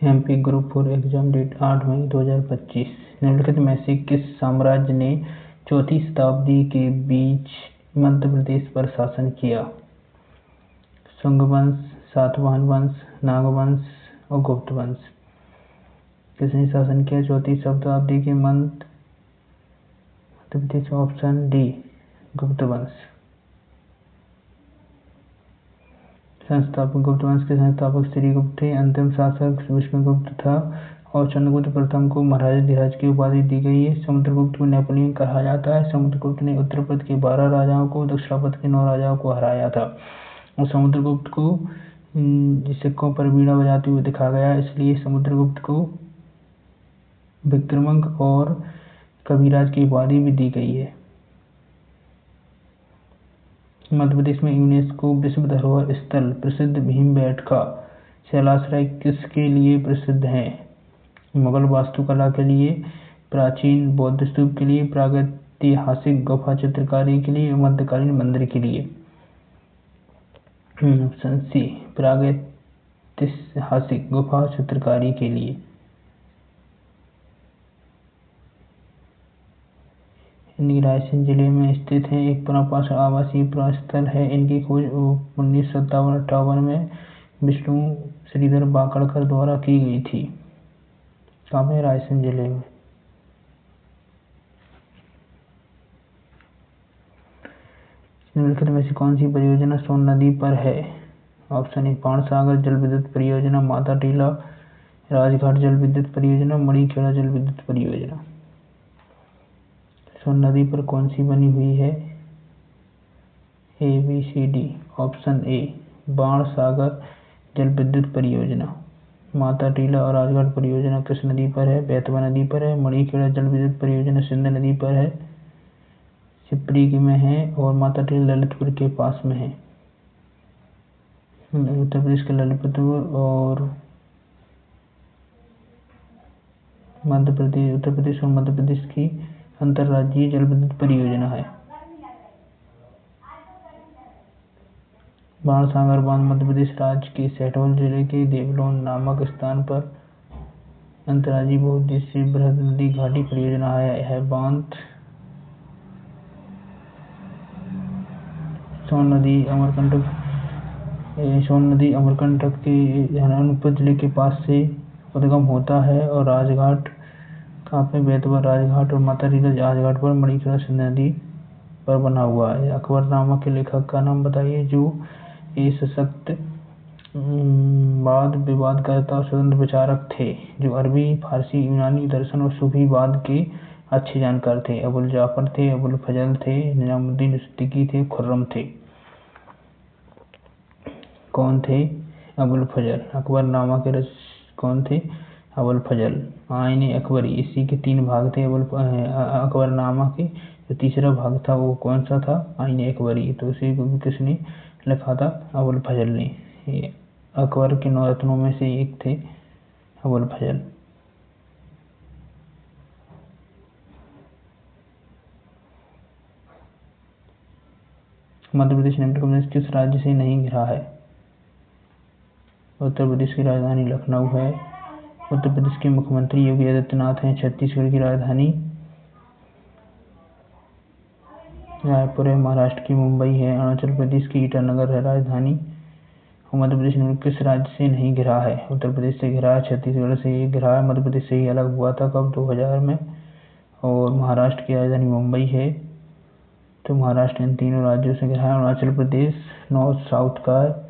MP group 4 exam date 8 मई 2025। निम्नलिखित में से किस साम्राज्य ने 4वीं शताब्दी के बीच मध्य प्रदेश पर शासन किया? शुंग वंश, सातवाहन वंश, नाग वंश और गुप्त वंश। किसने शासन किया 4वीं शताब्दी के मध्य प्रदेश? ऑप्शन डी, गुप्त वंश। संस्थापक गुप्त वंश के संस्थापक श्रीगुप्त थे। अंतिम शासक विष्णुगुप्त था और चंद्रगुप्त प्रथम को महाराज धीराज की उपाधि दी गई है। समुद्रगुप्त को नेपोलियन कहा जाता है। समुद्रगुप्त ने उत्तरपद के 12 राजाओं को, दक्षिणापद के 9 राजाओं को हराया था और समुद्रगुप्त को सिक्कों पर वीणा बजाते हुए दिखा गया, इसलिए समुद्रगुप्त को विक्रमंक और कविराज की उपाधि भी दी गई है। मध्य प्रदेश में यूनेस्को विश्व धरोहर स्थल प्रसिद्ध भीमबेटका शैलाश्रय किसके लिए प्रसिद्ध है? मुगल वास्तुकला के लिए, प्राचीन बौद्ध स्तूप के लिए, प्रागैतिहासिक गुफा चित्रकारी के लिए, मध्यकालीन मंदिर के लिए। ऑप्शन सी, प्रागैतिहासिक गुफा चित्रकारी के लिए। रायसेन जिले में स्थित है, एक पुनर्वास आवासीय स्थल है। इनकी खोज 1957-58 में विष्णु श्रीधर वाकड़कर द्वारा की गई थी। कहाँ पे? रायसेन जिले में। निम्नलिखित में से कौन सी परियोजना सोन नदी पर है? ऑप्शन ए, बाणसागर जल विद्युत परियोजना, माता टीला राजघाट जल विद्युत परियोजना, मणिखेड़ा जल विद्युत परियोजना। सोन नदी पर कौन सी बनी हुई है? A, B, C, D. Option A, Bansagar जल विद्युत परियोजना। माता टीला और राजघाट परियोजना किस नदी पर है? बेतवा नदी पर है। मणिखेड़ा जल विद्युत परियोजना सिंध नदी पर है, सिपरी में है, और माता टीला ललितपुर के पास में है। उत्तर प्रदेश के ललितपुर और उत्तर प्रदेश और मध्य प्रदेश की अंतर्राज्यीय जल विद्युत परियोजना है। बाणसागर बांध मध्य प्रदेश राज्य के शहडोल जिले के देवलोन नामक स्थान पर अंतर्राज्यीय बहुउद्देशीय बृहद नदी घाटी परियोजना है। यह बांध सोन नदी अमरकंटक के अनूपपुर जिले के पास से उद्गम होता है और राजघाट कहाँ पे? बेतवा राजघाट और माता टीला राजघाट पर मणिखेड़ा सिंध नदी पर बना हुआ है। अकबरनामा के लेखक का नाम बताइए, जो एक सशक्त वाद विवादकर्ता और स्वतंत्र विचारक थे, जो अरबी, फारसी, यूनानी दर्शन और सूफीवाद के अच्छे जानकार थे। अबुल जाफर थे, अबुल फजल थे, निजामुद्दीन सिद्दीकी थे, खुर्रम थे। कौन थे? अबुल फजल। अकबरनामा के कौन थे? अबुल फजल। आईन अकबरी, इसी के 3 भाग थे। अकबरनामा के जो तीसरा भाग था वो कौन सा था? आईन अकबरी। तो उसे किसने लिखा था? अबुल फजल ने। अकबर के 9 रत्नों में से एक थे अबुल फजल। मध्य प्रदेश निम्नलिखित में किस राज्य से नहीं घिरा है? उत्तर प्रदेश की राजधानी लखनऊ है। उत्तर प्रदेश के मुख्यमंत्री योगी आदित्यनाथ हैं। छत्तीसगढ़ की राजधानी रायपुर है। महाराष्ट्र की मुंबई है। अरुणाचल प्रदेश की ईटानगर है राजधानी। और मध्य प्रदेश में किस राज्य से नहीं घिरा है? उत्तर प्रदेश से घिरा है, छत्तीसगढ़ से घिरा है, मध्य प्रदेश से ही अलग हुआ था कब? 2000 में। और महाराष्ट्र की राजधानी मुंबई है। तो महाराष्ट्र इन तीनों राज्यों से घिरा है। अरुणाचल प्रदेश नॉर्थ साउथ का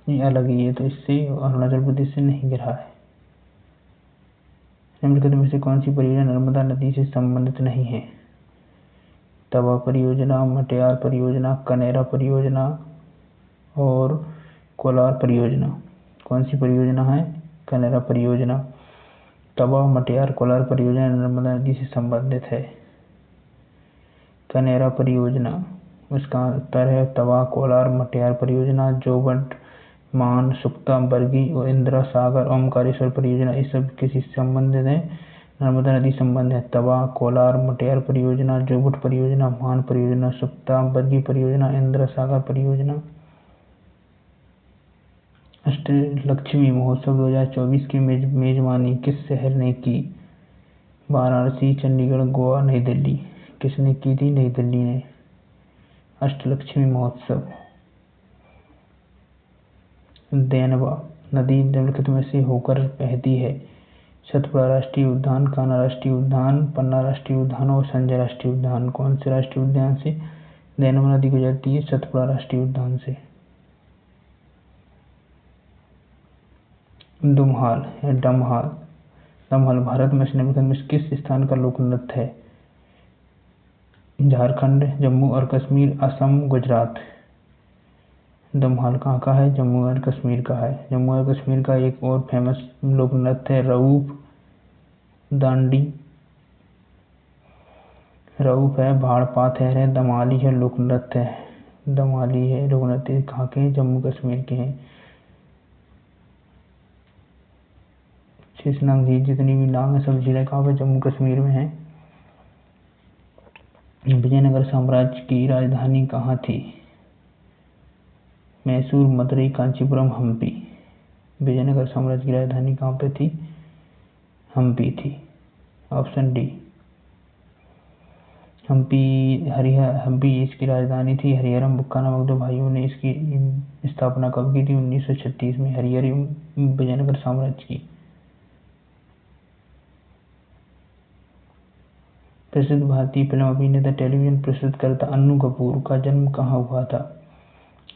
ये अलग ही है, तो इससे अरुणाचल प्रदेश से नहीं घिरा है। निम्नलिखित में से कौन सी परियोजना नर्मदा नदी से संबंधित नहीं है? तवा परियोजना, मटियार परियोजना, कनेरा परियोजना और कोलार परियोजना। कौन सी परियोजना है? कनेरा परियोजना। तवा, मटियार, कोलार परियोजना नर्मदा नदी से संबंधित है। कनेरा परियोजना, उसका उत्तर है तवा, कोलार, मटियार परियोजना। जोबट, मान, सुक्ता, बरगी और इंदिरा सागर, ओमकारेश्वर परियोजना, ये सब किसी से संबंधित है? नर्मदा नदी संबंध है। तवा, कोलार, मटियार परियोजना, जोबट परियोजना, मान परियोजना, सुक्ता, बरगी परियोजना, इंदिरा सागर परियोजना। अष्टलक्ष्मी महोत्सव 2024 की मेजबानी किस शहर ने की? वाराणसी, चंडीगढ़, गोवा, नई दिल्ली। किसने की थी? नई दिल्ली ने। अष्टलक्ष्मी महोत्सव। देनवा नदी निम्नलिखित में से होकर बहती है? सतपुड़ा राष्ट्रीय उद्यान, कान्हा राष्ट्रीय उद्यान, पन्ना राष्ट्रीय उद्यान और संजय राष्ट्रीय उद्यान। कौन से राष्ट्रीय उद्यान से देनवा नदी गुजरती है? सतपुड़ा राष्ट्रीय उद्यान से। दुमहाल या डमहाल। दमहाल भारत में निम्नलिखित में किस स्थान का लोक नृत्य है? झारखंड, जम्मू और कश्मीर, असम, गुजरात। दमहाल कहाँ का है? जम्मू और कश्मीर का है। जम्मू और कश्मीर का एक और फेमस लोक नृत्य है रऊफ दांडी। रऊफ है, भाड़ पाथेर है, दमाली है, लोक नृत्य है। दमाली है लोक नृत्य कहाँ के हैं? जम्मू कश्मीर के हैं। शेषनाग झील जितनी भी नाग है सब झीलें कहाँ पे? जम्मू कश्मीर में है। विजयनगर साम्राज्य की राजधानी कहाँ थी? मैसूर, मदुरई, कांचीपुरम, हम्पी। विजयनगर साम्राज्य की राजधानी कहाँ पे थी? हम्पी थी। Option D. हम्पी इसकी राजधानी थी। हरिहरम बुक्का नामक दो भाइयों ने इसकी स्थापना कब की थी? 1936 में। हरिहर विजयनगर साम्राज्य की। प्रसिद्ध भारतीय फिल्म अभिनेता, टेलीविजन प्रस्तुतकर्ता अन्नू कपूर का जन्म कहाँ हुआ था?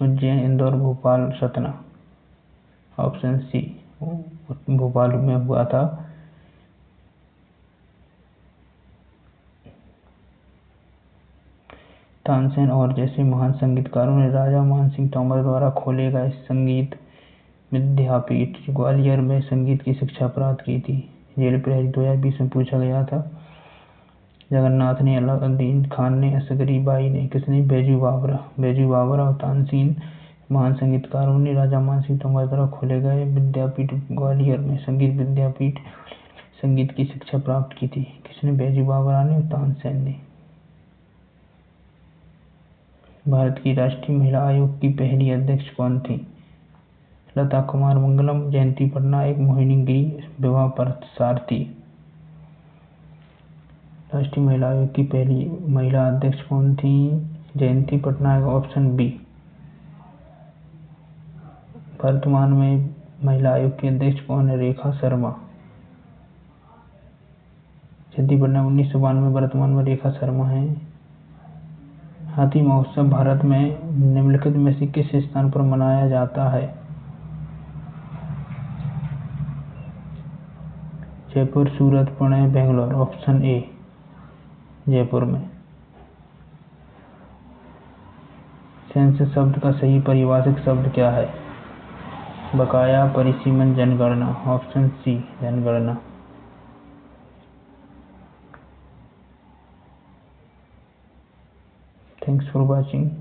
उज्जैन, इंदौर, भोपाल, सतना। ऑप्शन सी, भोपाल में हुआ था। तानसेन और जैसे महान संगीतकारों ने राजा मानसिंह तोमर द्वारा खोले गए संगीत विद्यापीठ ग्वालियर में संगीत की शिक्षा प्राप्त की थी। जेल प्रहरी 2020 में पूछा गया था। जगन्नाथ ने, अलाउद्दीन खान ने, असगरी बाई ने। किसने? बैजू बावरा और तानसेन महान संगीतकारों ने राजा मानसिंह तोमर द्वारा खोले गए विद्यापीठ ग्वालियर में संगीत विद्यापीठ संगीत की शिक्षा प्राप्त की थी। किसने? बैजू बावरा ने और तानसेन ने। भारत की राष्ट्रीय महिला आयोग की पहली अध्यक्ष कौन थी? लता कुमार मंगलम, जयंती पटनायक, मोहिनी गिरी, विभा पार्थसारथी। राष्ट्रीय महिला आयोग की पहली महिला अध्यक्ष कौन थी? जयंती पटनायक। Option B. वर्तमान में महिला आयोग की अध्यक्ष कौन है? रेखा शर्मा। जयंती पटनायक 1992, वर्तमान में रेखा शर्मा है। हाथी महोत्सव भारत में निम्नलिखित में से किस स्थान पर मनाया जाता है? जयपुर, सूरत, पुणे, बेंगलोर। ऑप्शन ए, जयपुर में। सेंसस शब्द का सही पारिभाषिक शब्द क्या है? बकाया, परिसीमन, जनगणना। ऑप्शन सी, जनगणना। Thanks for watching.